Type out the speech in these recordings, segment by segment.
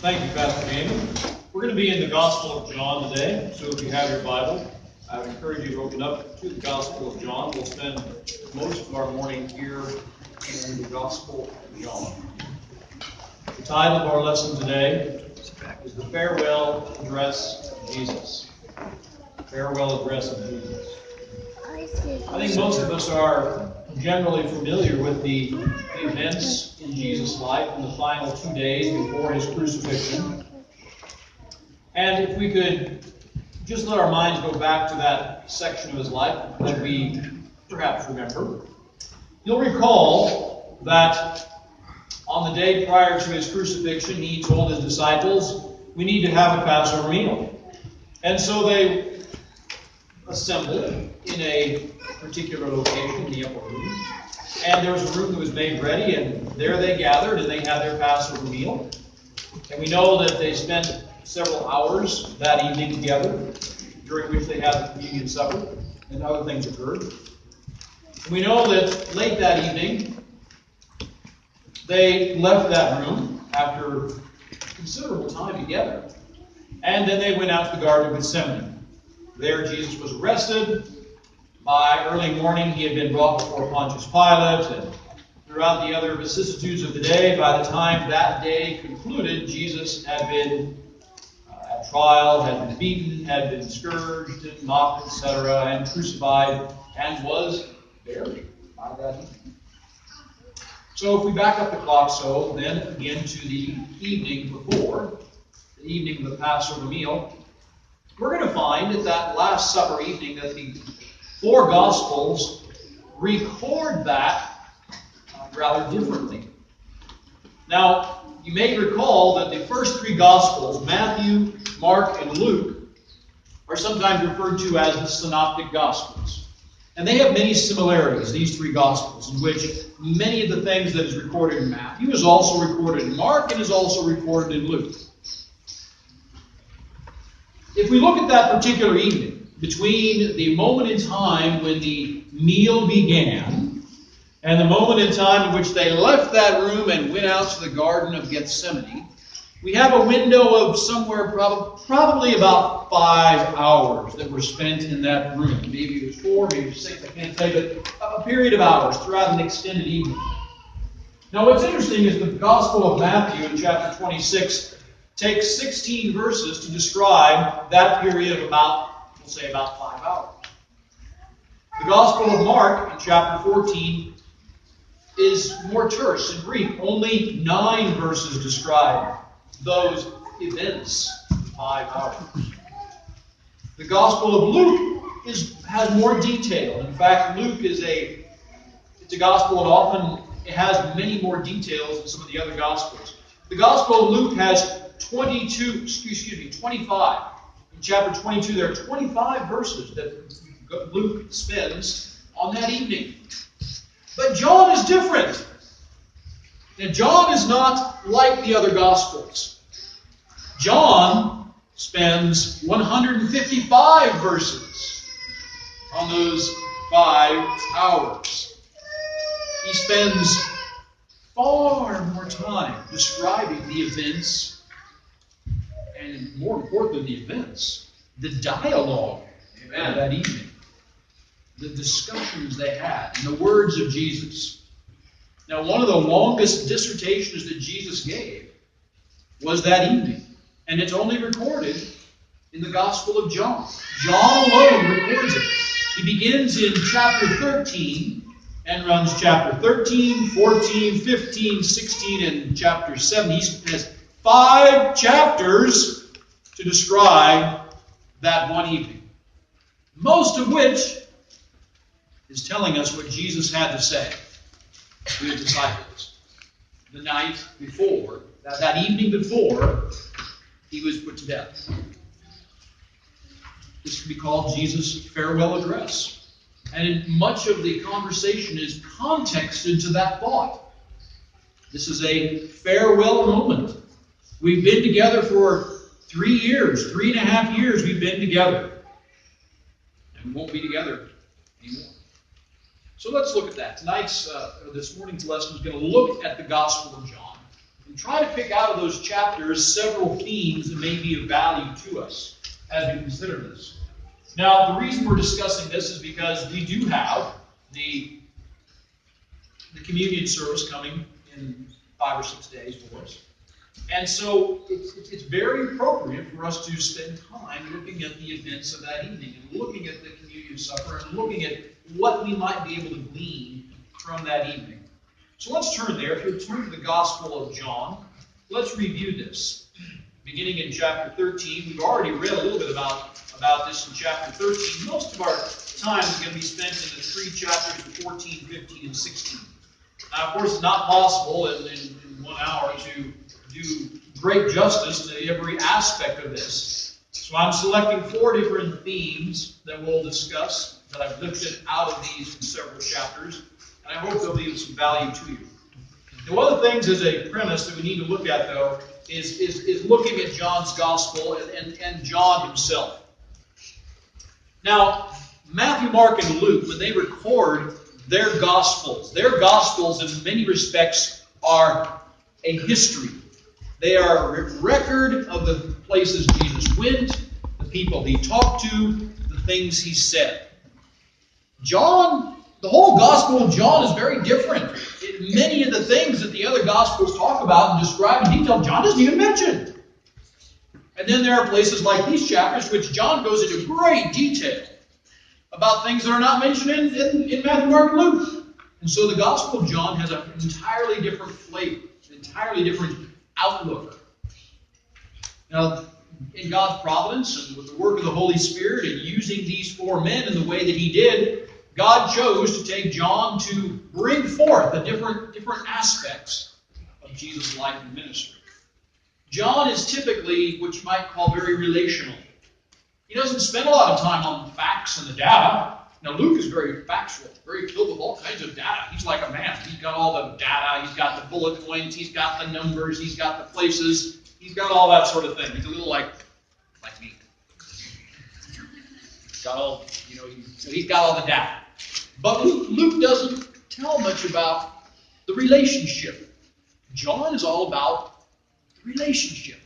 Thank you, Pastor Damon. We're going to be in the Gospel of John today, so if you have your Bible, I would encourage you to open up to the Gospel of John. We'll spend most of our morning here in the Gospel of John. The title of our lesson today is The Farewell Address of Jesus. Farewell Address of Jesus. I think most of us are generally familiar with the events in Jesus' life in the final 2 days before his crucifixion. And if we could just let our minds go back to that section of his life that we perhaps remember, you'll recall that on the day prior to his crucifixion, he told his disciples, we need to have a Passover meal. And so they assembled in a particular location, the upper room. And there was a room that was made ready, and there they gathered, and they had their Passover meal. And we know that they spent several hours that evening together, during which they had the communion supper, and other things occurred. And we know that late that evening, they left that room after considerable time together, and then they went out to the Garden of Gethsemane. There Jesus was arrested. By early morning, he had been brought before Pontius Pilate, and throughout the other vicissitudes of the day, by the time that day concluded, Jesus had been at trial, had been beaten, had been scourged, and mocked, etc., and crucified, and was buried by that evening. So if we back up the clock then again to the evening before, the evening of the Passover meal, we're going to find at that Last Supper evening that the four Gospels record that rather differently. Now, you may recall that the first three Gospels, Matthew, Mark, and Luke, are sometimes referred to as the Synoptic Gospels. And they have many similarities, these three Gospels, in which many of the things that is recorded in Matthew is also recorded in Mark and is also recorded in Luke. If we look at that particular evening, between the moment in time when the meal began and the moment in time in which they left that room and went out to the Garden of Gethsemane, we have a window of somewhere probably about 5 hours that were spent in that room. Maybe it was 4, maybe it was 6, I can't tell you, but a period of hours throughout an extended evening. Now what's interesting is the Gospel of Matthew in chapter 26 takes 16 verses to describe that period of we'll say about 5 hours. The Gospel of Mark in chapter 14 is more terse and brief. Only 9 verses describe those events in 5 hours. The Gospel of Luke has more detail. In fact, Luke it's a Gospel that often has many more details than some of the other Gospels. The Gospel of Luke has 25. In chapter 22, there are 25 verses that Luke spends on that evening. But John is different. And John is not like the other Gospels. John spends 155 verses on those 5 hours. He spends far more time describing the events, and more important than the events, the dialogue of that evening, the discussions they had, and the words of Jesus. Now, one of the longest dissertations that Jesus gave was that evening, and it's only recorded in the Gospel of John. John alone records it. He begins in chapter 13 and runs chapter 13, 14, 15, 16, and chapter 7. He has 5 chapters to describe that one evening, most of which is telling us what Jesus had to say to his disciples the night before, that evening before he was put to death. This can be called Jesus' farewell address. And much of the conversation is contexted to that thought. This is a farewell moment. We've been together for 3 years, 3.5 years we've been together. And we won't be together anymore. So let's look at that. This morning's lesson is going to look at the Gospel of John. and try to pick out of those chapters several themes that may be of value to us as we consider this. Now, the reason we're discussing this is because we do have the communion service coming in 5 or 6 days for us. And so it's very appropriate for us to spend time looking at the events of that evening and looking at the communion supper and looking at what we might be able to glean from that evening. So let's turn there. If you'll turn to the Gospel of John, let's review this. Beginning in chapter 13, we've already read a little bit about this in chapter 13. Most of our time is going to be spent in the 3 chapters of 14, 15, and 16. Now, of course, it's not possible in 1 hour to do great justice to every aspect of this. So I'm selecting 4 different themes that we'll discuss that I've lifted out of these several chapters, and I hope they'll be of some value to you. And one of the things as a premise that we need to look at, though, is looking at John's Gospel and John himself. Now, Matthew, Mark, and Luke, when they record their Gospels in many respects are a history. They are a record of the places Jesus went, the people he talked to, the things he said. John, the whole Gospel of John is very different. Many of the things that the other Gospels talk about and describe in detail, John doesn't even mention. And then there are places like these chapters which John goes into great detail about things that are not mentioned in Matthew, Mark, and Luke. And so the Gospel of John has an entirely different flavor, an entirely different outlook. Now, in God's providence and with the work of the Holy Spirit and using these 4 men in the way that He did, God chose to take John to bring forth the different aspects of Jesus' life and ministry. John is typically what you might call very relational. He doesn't spend a lot of time on the facts and the data. Now, Luke is very factual, very filled with all kinds of data. He's like a man. He's got all the data. He's got the bullet points. He's got the numbers. He's got the places. He's got all that sort of thing. He's a little like me. He's got all, he's got all the data. But Luke doesn't tell much about the relationship. John is all about the relationship.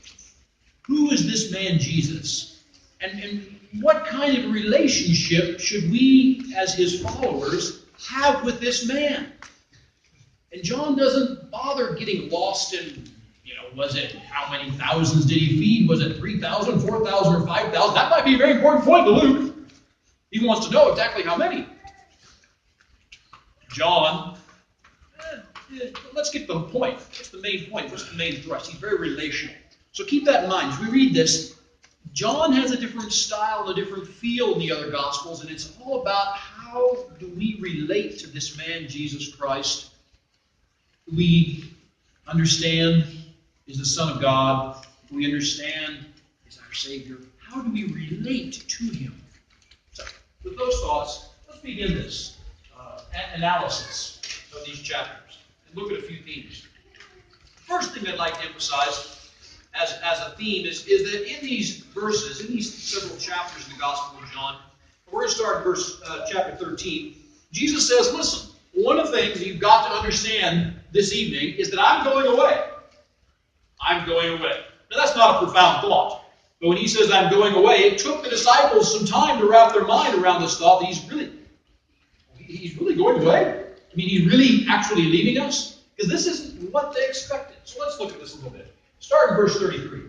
Who is this man Jesus? And what kind of relationship should we, as his followers, have with this man? And John doesn't bother getting lost in, was it how many thousands did he feed? Was it 3,000, 4,000, or 5,000? That might be a very important point to Luke. He wants to know exactly how many. John, let's get to the point. What's the main point? What's the main thrust? He's very relational. So keep that in mind. As we read this, John has a different style and a different feel in the other Gospels, and it's all about how do we relate to this man, Jesus Christ, who we understand is the Son of God, who we understand is our Savior. How do we relate to Him? So, with those thoughts, let's begin this analysis of these chapters and look at a few themes. First thing I'd like to emphasize as a theme is that in these verses, in these several chapters in the Gospel of John, we're going to start in chapter 13. Jesus says, listen, one of the things you've got to understand this evening is that I'm going away. I'm going away. Now that's not a profound thought. But when he says I'm going away, it took the disciples some time to wrap their mind around this thought that he's really going away? I mean, he's really actually leaving us? Because this isn't what they expected. So let's look at this a little bit. Start in verse 33.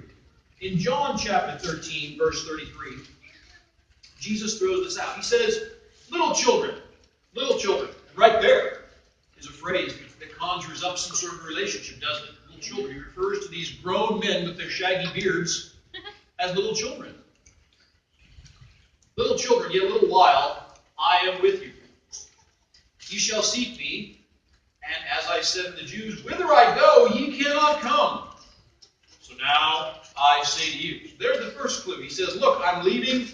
In John chapter 13, verse 33, Jesus throws this out. He says, little children. Right there is a phrase that conjures up some sort of relationship, doesn't it? Little children. He refers to these grown men with their shaggy beards as little children. Little children, yet a little while, I am with you. You shall seek me, and as I said to the Jews, whither I go, ye cannot come. So now I say to you. So there's the first clue. He says, look, I'm leaving,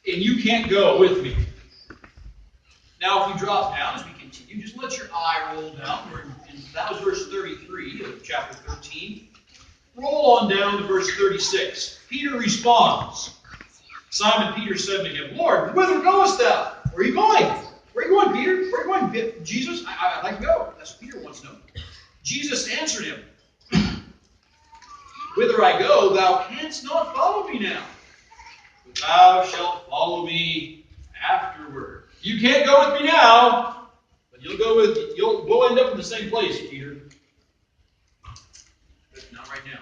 and you can't go with me. Now if we drop down as we continue, just let your eye roll down. That was verse 33 of chapter 13. Roll on down to verse 36. Peter responds. Simon Peter said to him, Lord, whither goest thou? Where are you going? Where are you going, Peter? Where are you going, Jesus? I'd like to go. That's what Peter wants to know. Jesus answered him, Whither I go, thou canst not follow me now, but thou shalt follow me afterward. You can't go with me now, but we'll end up in the same place, Peter. But not right now.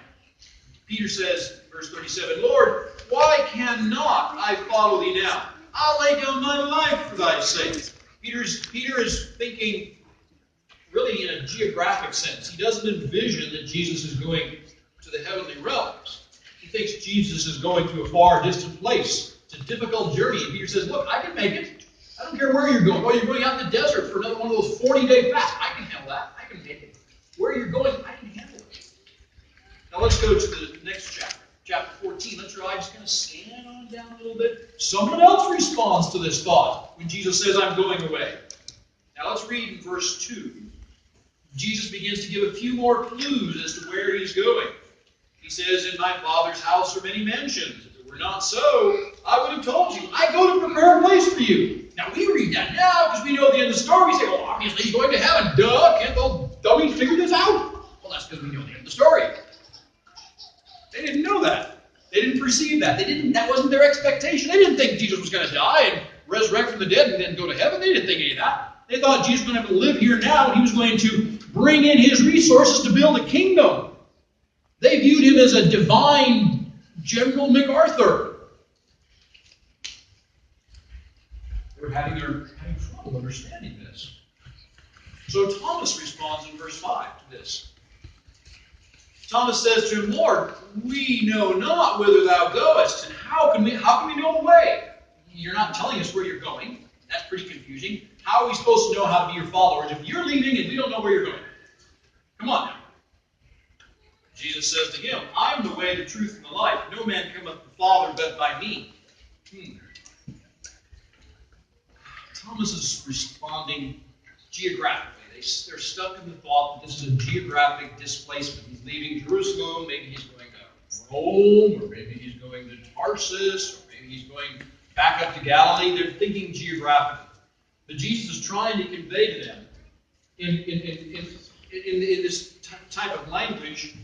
Peter says, verse 37, Lord, why cannot I follow thee now? I'll lay down my life for thy sake. Peter is thinking really in a geographic sense. He doesn't envision that Jesus is going to the heavenly realms. He thinks Jesus is going to a far distant place. It's a difficult journey. And Peter says, look, I can make it. I don't care where you're going. Well, you're going out in the desert for another one of those 40-day fasts. I can handle that. I can make it. Where you're going, I can handle it. Now let's go to the next chapter. Chapter 14. Let your eyes kind of scan on down a little bit. Someone else responds to this thought when Jesus says, I'm going away. Now let's read in verse 2. Jesus begins to give a few more clues as to where he's going. He says, in my Father's house are many mansions. If it were not so, I would have told you. I go to prepare a place for you. Now we read that now because we know the end of the story. We say, well, obviously he's going to heaven. Duh, can't those dummies figure this out? Well, that's because we know the end of the story. They didn't know that. They didn't perceive that. That wasn't their expectation. They didn't think Jesus was going to die and resurrect from the dead and then go to heaven. They didn't think any of that. They thought Jesus was going to have to live here now and he was going to bring in his resources to build a kingdom. They viewed him as a divine General MacArthur. They were having trouble understanding this. So Thomas responds in verse 5 to this. Thomas says to him, Lord, we know not whither thou goest, and how can we know the way? You're not telling us where you're going. That's pretty confusing. How are we supposed to know how to be your followers if you're leaving and we don't know where you're going? Come on now. Jesus says to him, I am the way, the truth, and the life. No man cometh to the Father but by me. Thomas is responding geographically. They're stuck in the thought that this is a geographic displacement. He's leaving Jerusalem, maybe he's going to Rome, or maybe he's going to Tarsus, or maybe he's going back up to Galilee. They're thinking geographically. But Jesus is trying to convey to them in this type of language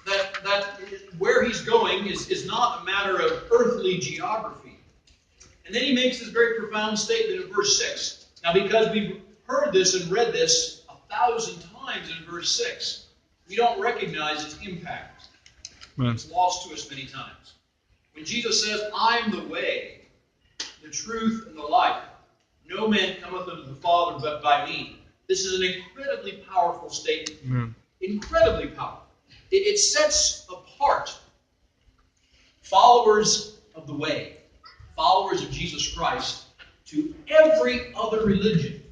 that where he's going is not a matter of earthly geography. And then he makes this very profound statement in verse 6. Now, because we've heard this and read this 1,000 times in verse 6, we don't recognize its impact. It's lost to us many times. When Jesus says, I am the way, the truth, and the life, no man cometh unto the Father but by me. This is an incredibly powerful statement. Incredibly powerful. It sets apart followers of the way, followers of Jesus Christ, to every other religion.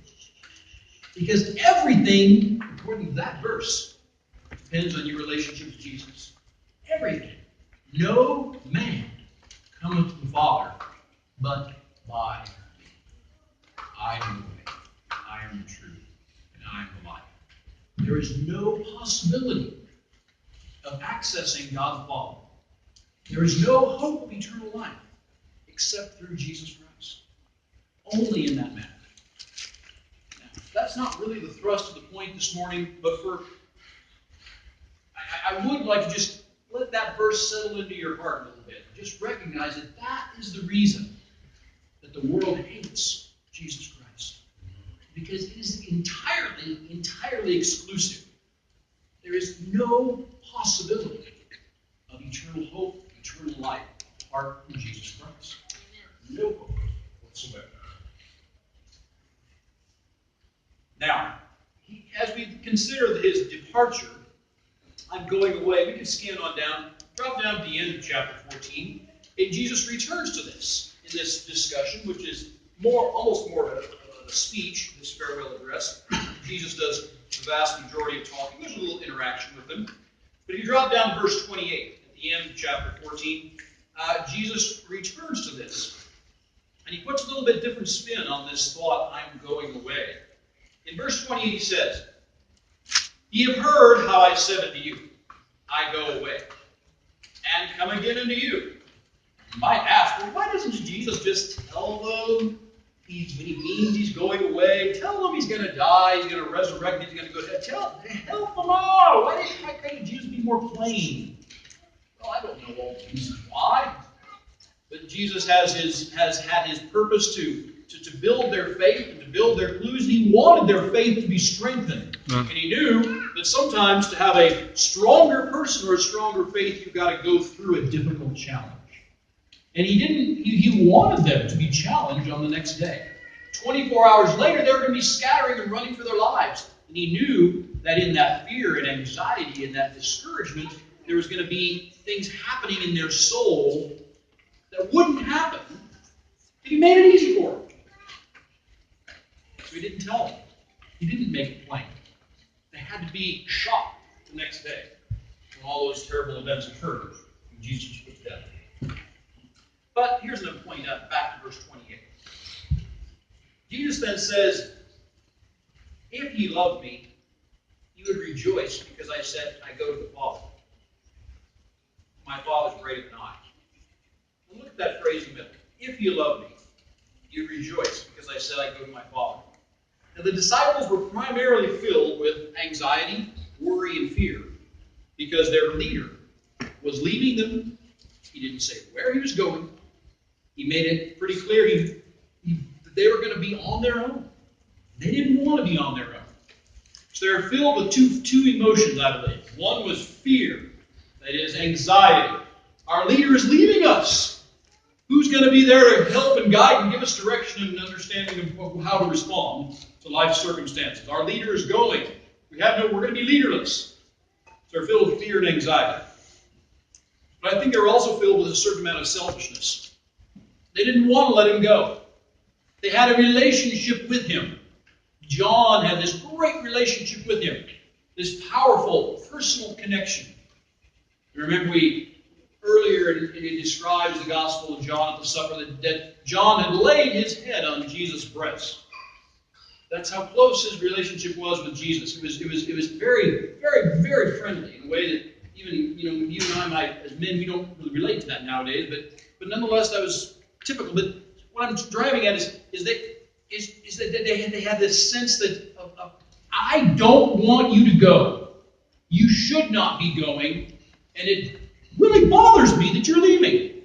Because everything, according to that verse, depends on your relationship with Jesus. Everything. No man cometh to the Father but by me. I am the way, I am the truth, and I am the life. There is no possibility of accessing God the Father. There is no hope of eternal life except through Jesus Christ. Only in that manner. Now, that's not really the thrust of the point this morning, but I would like to just let that verse settle into your heart a little bit. Just recognize that that is the reason that the world hates Jesus Christ. Because it is entirely exclusive. There is no possibility of eternal hope, eternal life, apart from Jesus Christ. No hope whatsoever. Now, as we consider his departure, I'm going away. We can scan on down, drop down to the end of chapter 14, and Jesus returns to this in this discussion, which is almost more of a speech, this farewell address. Jesus does the vast majority of talking. There's a little interaction with him. But if you drop down to verse 28, at the end of chapter 14, Jesus returns to this. And he puts a little bit different spin on this thought, I'm going away. In verse 28 he says, Ye have heard how I said unto you, I go away, and come again unto you. You might ask, well, why doesn't Jesus just tell them when he means he's going away? Tell them he's going to die, he's going to resurrect, he's going to go to heaven. Help them all. Why couldn't Jesus be more plain? Well, I don't know all the reasons why. But Jesus has had his purpose to build their faith and to build their clues. He wanted their faith to be strengthened. And he knew that sometimes to have a stronger person or a stronger faith, you've got to go through a difficult challenge. And he wanted them to be challenged on the next day. 24 hours later, they were going to be scattering and running for their lives. And he knew that in that fear and anxiety and that discouragement, there was going to be things happening in their soul that wouldn't happen if he made it easy for them. So he didn't tell them. He didn't make it plain. They had to be shocked the next day when all those terrible events occurred and Jesus was put to death. But here's another point back to verse 28. Jesus then says, if ye love me, you would rejoice because I said, I go to the Father. My Father's greater than I. And look at that phrase in the middle. If you love me, you rejoice because I said, I go to my Father. Now the disciples were primarily filled with anxiety, worry, and fear because their leader was leaving them. He didn't say where he was going. He made it pretty clear that they were going to be on their own. They didn't want to be on their own. So they're filled with two emotions, I believe. One was fear. That is anxiety. Our leader is leaving us. Who's going to be there to help and guide and give us direction and understanding of how to respond to life's circumstances? Our leader is going. We're going to be leaderless. So they're filled with fear and anxiety. But I think they're also filled with a certain amount of selfishness. They didn't want to let him go. They had a relationship with him. John had this great relationship with him. This powerful personal connection. Remember earlier it describes the Gospel of John at the supper that John had laid his head on Jesus' breast. That's how close his relationship was with Jesus. It was very, very, very friendly in a way that even you and I might, as men, we don't really relate to that nowadays. But nonetheless, that was typical. But what I'm driving at is that they had this sense that I don't want you to go. You should not be going. And it really bothers me that you're leaving.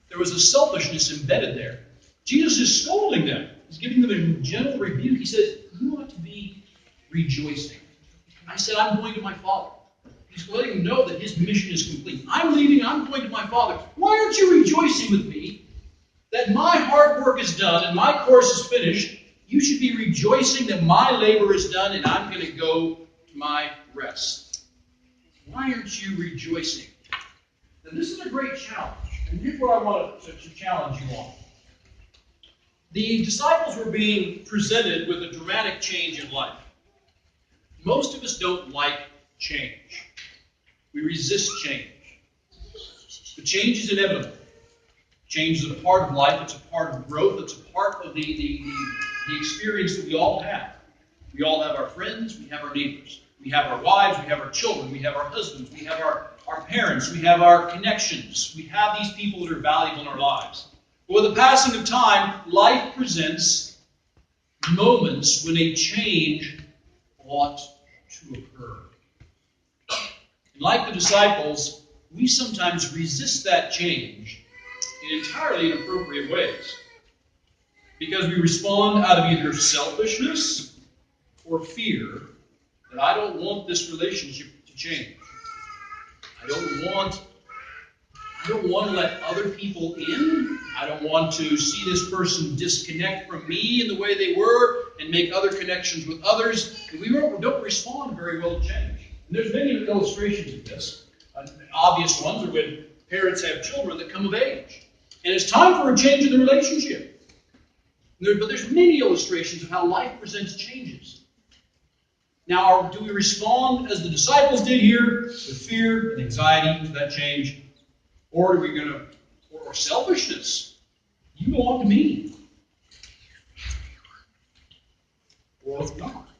There was a selfishness embedded there. Jesus is scolding them. He's giving them a gentle rebuke. He says, you ought to be rejoicing. I said, I'm going to my Father. He's letting them know that his mission is complete. I'm leaving. I'm going to my Father. Why aren't you rejoicing with me that my hard work is done and my course is finished? You should be rejoicing that my labor is done and I'm going to go to my rest. Why aren't you rejoicing? And this is a great challenge. And here's what I want to challenge you on. The disciples were being presented with a dramatic change in life. Most of us don't like change. We resist change. But change is inevitable. Change is a part of life. It's a part of growth. It's a part of the experience that we all have. We all have our friends. We have our neighbors. We have our wives, we have our children, we have our husbands, we have our parents, we have our connections. We have these people that are valuable in our lives. But with the passing of time, life presents moments when a change ought to occur. And like the disciples, we sometimes resist that change in entirely inappropriate ways. Because we respond out of either selfishness or fear. That I don't want this relationship to change. I don't want to let other people in. I don't want to see this person disconnect from me in the way they were and make other connections with others. And we don't respond very well to change. And there's many illustrations of this. Obvious ones are when parents have children that come of age. And it's time for a change in the relationship. But there's many illustrations of how life presents changes. Now, do we respond as the disciples did here, with fear and anxiety to that change? Or are we going to, or selfishness? You belong to me. Or not.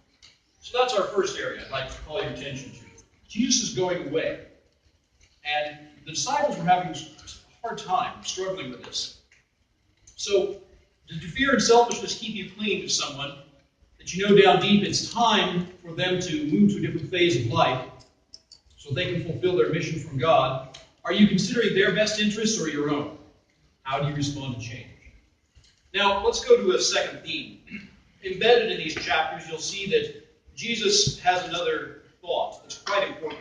So that's our first area I'd like to call your attention to. Jesus is going away. And the disciples were having a hard time struggling with this. So, do fear and selfishness keep you clinging to someone that you know down deep it's time for them to move to a different phase of life? So so they can fulfill their mission from God, are you considering their best interests or your own? How do you respond to change? Now, let's go to a second theme. Embedded in these chapters, you'll see that Jesus has another thought that's quite important.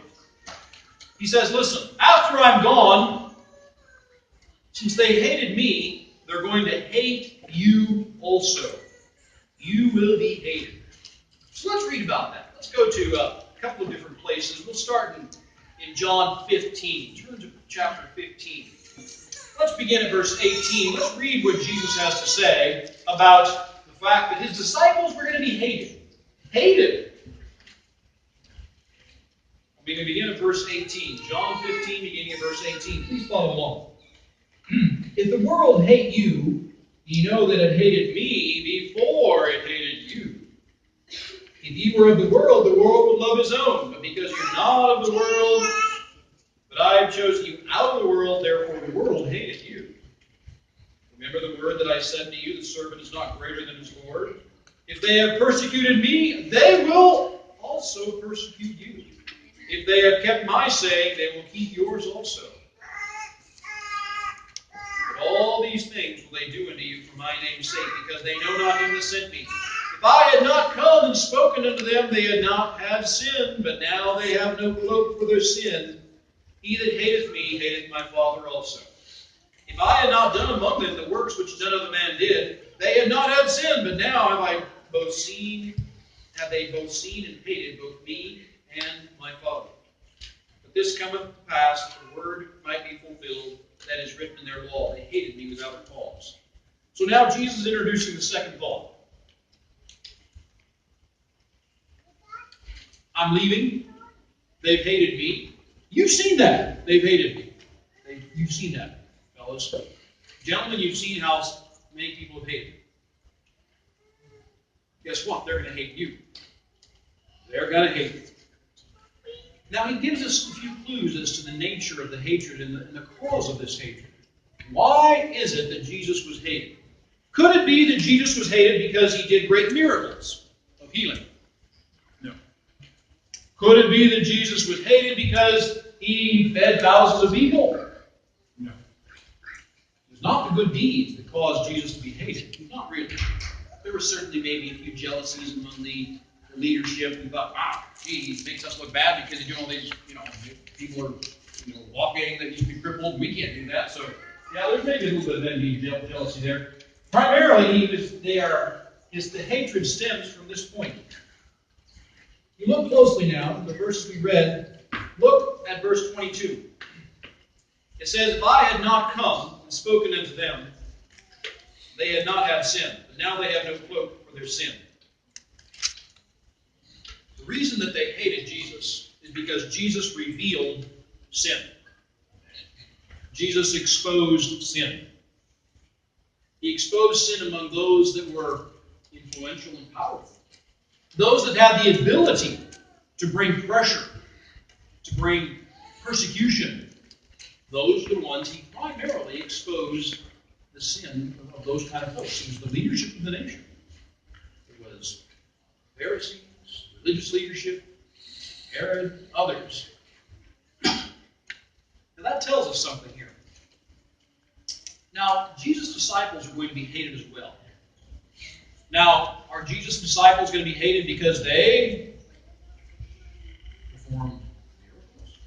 He says, listen, after I'm gone, since they hated me, they're going to hate you also. You will be hated. So let's read about that. Let's go to a couple of different places. We'll start in John 15. Turn to chapter 15. Let's begin at verse 18. Let's read what Jesus has to say about the fact that his disciples were going to be hated. Hated. We're going to begin at verse 18. John 15, beginning at verse 18. Please follow along. If the world hate you, you know that it hated me before it hated you. If you were of the world would love his own. But because you're not of the world, but I have chosen you out of the world, therefore the world hated you. Remember the word that I said to you, the servant is not greater than his Lord. If they have persecuted me, they will also persecute you. If they have kept my saying, they will keep yours also. But all these things will they do unto you for my name's sake, because they know not him that sent me. If I had not come and spoken unto them, they had not had sin, but now they have no cloak for their sin. He that hateth me hateth my Father also. If I had not done among them the works which none other man did, they had not had sin, but now have they both seen and hated both me and my Father. But this cometh to pass, that the word might be fulfilled, that is written in their law. They hated me without a cause. So now Jesus is introducing the second thought. I'm leaving. They've hated me. You've seen that. They've hated me. You've seen that, fellas. Gentlemen, you've seen how many people have hated. Guess what? They're going to hate you. They're going to hate you. Now, he gives us a few clues as to the nature of the hatred and the cause of this hatred. Why is it that Jesus was hated? Could it be that Jesus was hated because he did great miracles of healing? No. Could it be that Jesus was hated because he fed thousands of people? No. It was not the good deeds that caused Jesus to be hated. Not really. There were certainly maybe a few jealousies among the leadership who thought, wow, gee, he makes us look bad because he's doing all these, people are, walking that used to be crippled, and we can't do that. So, yeah, there's maybe a little bit of envy and jealousy there. Primarily, the hatred stems from this point. You look closely now at the verses we read. Look at verse 22. It says, if I had not come and spoken unto them, they had not had sin, but now they have no cloak for their sin. The reason that they hated Jesus is because Jesus revealed sin. Jesus exposed sin. He exposed sin among those that were influential and powerful. Those that had the ability to bring pressure, to bring persecution. Those are the ones he primarily exposed the sin of those kind of folks. It was the leadership of the nation. It was Pharisees, religious leadership, Herod, others. Now that tells us something here. Now, Jesus' disciples are going to be hated as well. Now, are Jesus' disciples going to be hated because they perform miracles?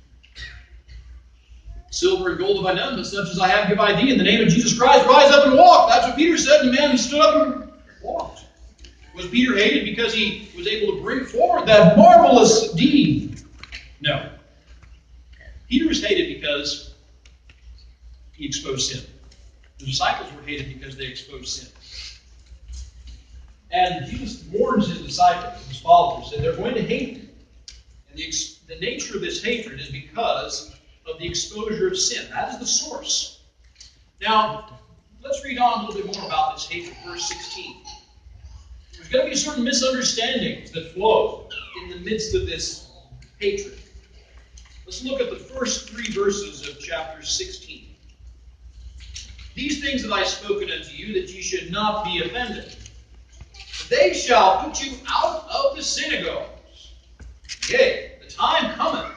Silver and gold have I none, but such as I have give I thee. In the name of Jesus Christ, rise up and walk. That's what Peter said, and the man who stood up and walked. Was Peter hated because he was able to bring forward that marvelous deed? No. Peter was hated because he exposed sin. The disciples were hated because they exposed sin. And Jesus warns his disciples, his followers, that they're going to hate him. And the nature of this hatred is because of the exposure of sin. That is the source. Now, let's read on a little bit more about this hatred. Verse 16. There's going to be certain misunderstandings that flow in the midst of this hatred. Let's look at the first 3 verses of chapter 16. These things have I spoken unto you, that ye should not be offended. They shall put you out of the synagogues. Yea, the time cometh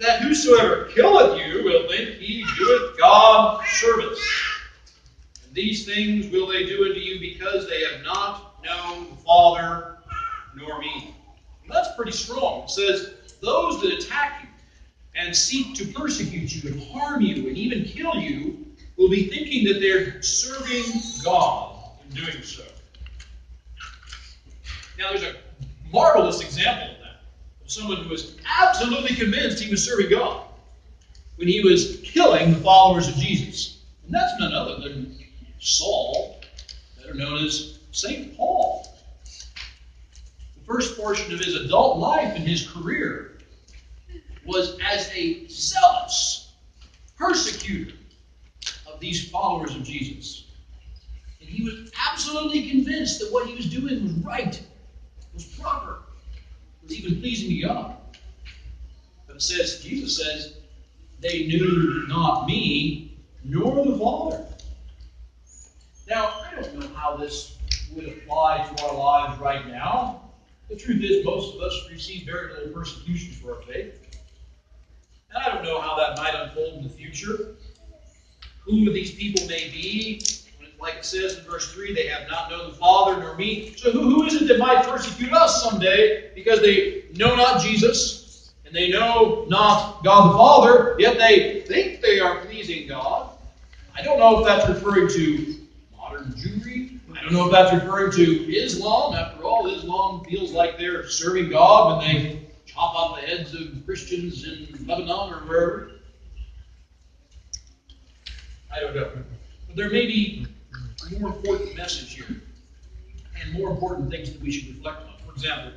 that whosoever killeth you will think he doeth God service. And these things will they do unto you because they have not known the Father nor me. And that's pretty strong. It says, those that attack you and seek to persecute you and harm you and even kill you will be thinking that they're serving God in doing so. Now there's a marvelous example of that. Of someone who was absolutely convinced he was serving God when he was killing the followers of Jesus. And that's none other than Saul, better known as St. Paul. The first portion of his adult life and his career was as a zealous persecutor of these followers of Jesus. And he was absolutely convinced that what he was doing was right, was proper, was even pleasing to God. But it says, Jesus says, they knew not me, nor the Father. Now, I don't know how this would apply to our lives right now. The truth is, most of us receive very little persecution for our faith. And I don't know how that might unfold in the future. Who these people may be. Like it says in verse 3, they have not known the Father nor me. So who is it that might persecute us someday because they know not Jesus and they know not God the Father, yet they think they are pleasing God? I don't know if that's referring to modern Jewry. I don't know if that's referring to Islam. After all, Islam feels like they're serving God when they chop off the heads of Christians in Lebanon or wherever. I don't know. But there may be a more important message here and more important things that we should reflect on. For example,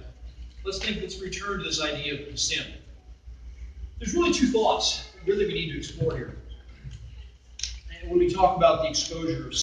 let's return to this idea of sin. There's really two thoughts really we need to explore here. And when we talk about the exposure of